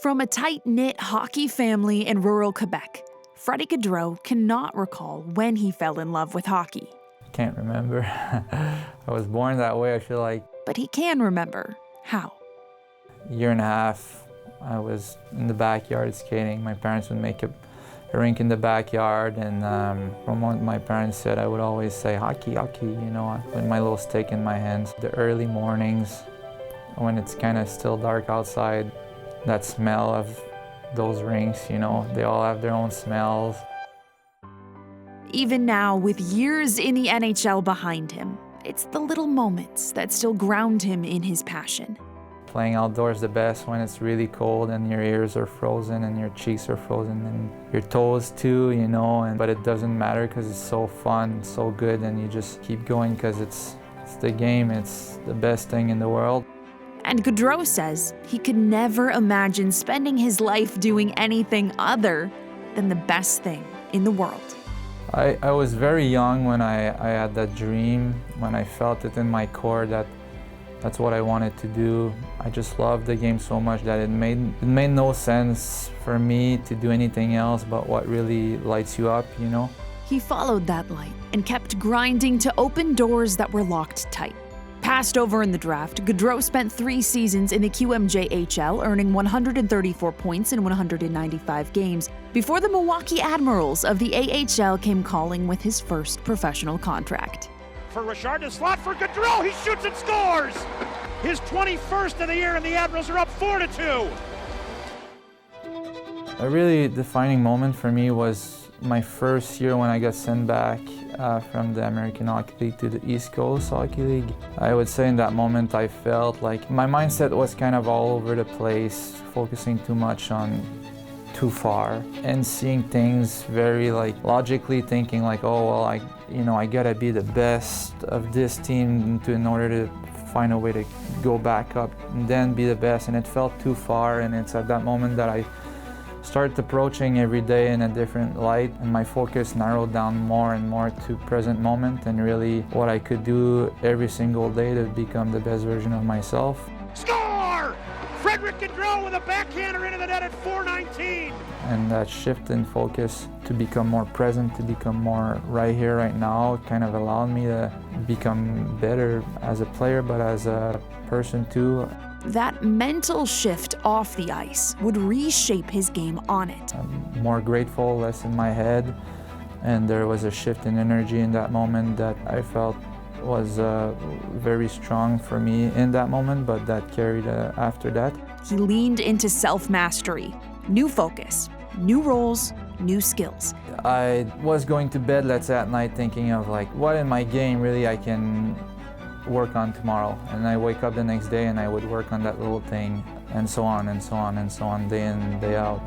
From a tight-knit hockey family in rural Quebec, Freddy Gaudreau cannot recall when he fell in love with hockey. Can't remember. I was born that way, I feel like. But he can remember how. A year and a half, I was in the backyard skating. My parents would make a rink in the backyard, and from what my parents said, I would always say, hockey, hockey, you know, with my little stick in my hands. The early mornings, when it's kind of still dark outside, that smell of those rinks, you know, they all have their own smells. Even now, with years in the NHL behind him, it's the little moments that still ground him in his passion. Playing outdoors the best when it's really cold and your ears are frozen and your cheeks are frozen and your toes too, you know, but it doesn't matter because it's so fun, so good, and you just keep going because it's the game, it's the best thing in the world. And Gaudreau says he could never imagine spending his life doing anything other than the best thing in the world. I was very young when I had that dream, when I felt it in my core that that's what I wanted to do. I just loved the game so much that it made no sense for me to do anything else but what really lights you up, you know? He followed that light and kept grinding to open doors that were locked tight. Passed over in the draft, Gaudreau spent 3 seasons in the QMJHL, earning 134 points in 195 games, before the Milwaukee Admirals of the AHL came calling with his first professional contract. For Richard to slot for Gaudreau, he shoots and scores! His 21st of the year, and the Admirals are up 4-2. A really defining moment for me was my first year when I got sent back from the American Hockey League to the East Coast Hockey League. I would say in that moment I felt like my mindset was kind of all over the place, focusing too much on too far and seeing things very like logically, thinking like, oh well, I gotta be the best of this team in order to find a way to go back up and then be the best, and it felt too far. And it's at that moment that I started approaching every day in a different light, and my focus narrowed down more and more to present moment and really what I could do every single day to become the best version of myself. Score! Freddy Gaudreau with a backhander into the net at 4:19. And that shift in focus to become more present, to become more right here, right now, kind of allowed me to become better as a player, but as a person too. That mental shift off the ice would reshape his game on it. I'm more grateful, less in my head, and there was a shift in energy in that moment that I felt was very strong for me in that moment, but that carried after that. He leaned into self-mastery, new focus, new roles, new skills. I was going to bed, let's say, at night thinking of like, what in my game really I can work on tomorrow, and I wake up the next day and I would work on that little thing, and so on and so on and so on, day in, day out.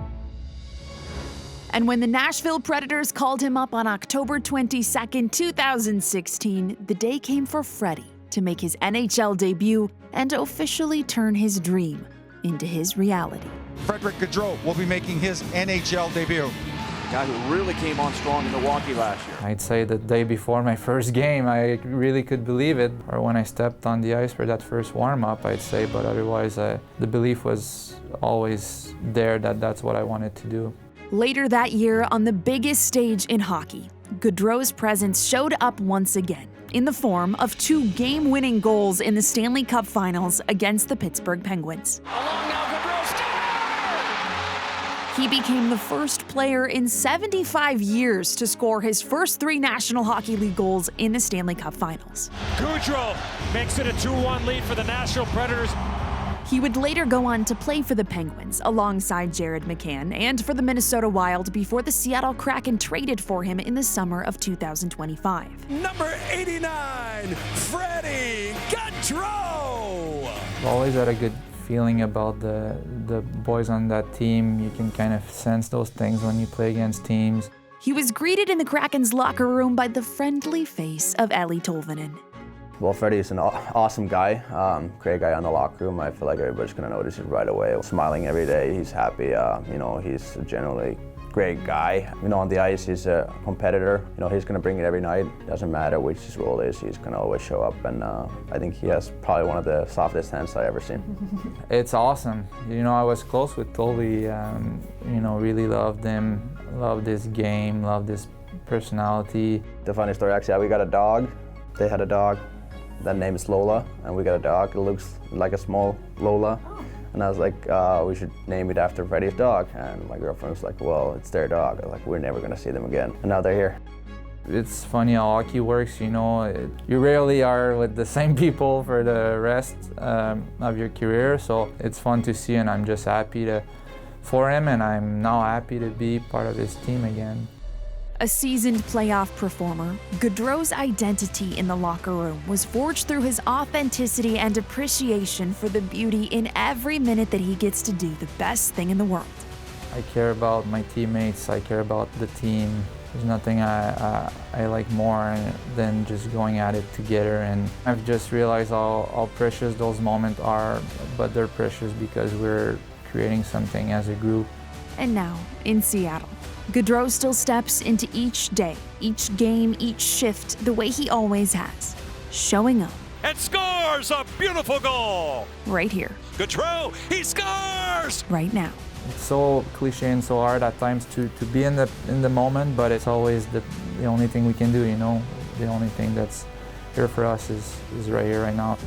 And when the Nashville Predators called him up on October 22nd, 2016, the day came for Freddy to make his NHL debut and officially turn his dream into his reality. Freddy Gaudreau will be making his NHL debut. Guy who really came on strong in Milwaukee last year. I'd say the day before my first game, I really could believe it. Or when I stepped on the ice for that first warm-up, I'd say, but otherwise the belief was always there that that's what I wanted to do. Later that year, on the biggest stage in hockey, Gaudreau's presence showed up once again in the form of 2 game-winning goals in the Stanley Cup Finals against the Pittsburgh Penguins. Along now, Gaudreau scores! He became the first player in 75 years to score his first 3 National Hockey League goals in the Stanley Cup Finals. Gaudreau makes it a 2-1 lead for the Nashville Predators. He would later go on to play for the Penguins alongside Jared McCann and for the Minnesota Wild before the Seattle Kraken traded for him in the summer of 2025. Number 89, Freddy Gaudreau! I've always had a good feeling about the boys on that team. You can kind of sense those things when you play against teams. He was greeted in the Kraken's locker room by the friendly face of Eeli Tolvanen. Well, Freddy's an awesome guy, great guy in the locker room. I feel like everybody's gonna notice it right away. Smiling every day, he's happy. You know, he's a generally great guy. You know, on the ice, he's a competitor. You know, he's gonna bring it every night. Doesn't matter which his role is, he's gonna always show up. And I think he has probably one of the softest hands I've ever seen. It's awesome. You know, I was close with Toby. You know, really loved him, loved his game, loved his personality. The funny story, actually, we got a dog. They had a dog. That name is Lola, and we got a dog. It looks like a small Lola. And I was like, we should name it after Freddy's dog. And my girlfriend was like, well, it's their dog. I was like, we're never gonna see them again. And now they're here. It's funny how hockey works, you know. You rarely are with the same people for the rest of your career, so it's fun to see, and I'm just happy for him, and I'm now happy to be part of his team again. A seasoned playoff performer, Gaudreau's identity in the locker room was forged through his authenticity and appreciation for the beauty in every minute that he gets to do the best thing in the world. I care about my teammates, I care about the team. There's nothing I like more than just going at it together, and I've just realized how precious those moments are, but they're precious because we're creating something as a group. And now, in Seattle, Gaudreau still steps into each day, each game, each shift the way he always has, showing up. And scores a beautiful goal! Right here. Gaudreau, he scores! Right now. It's so cliche and so hard at times to be in the moment, but it's always the only thing we can do, you know? The only thing that's here for us is right here, right now.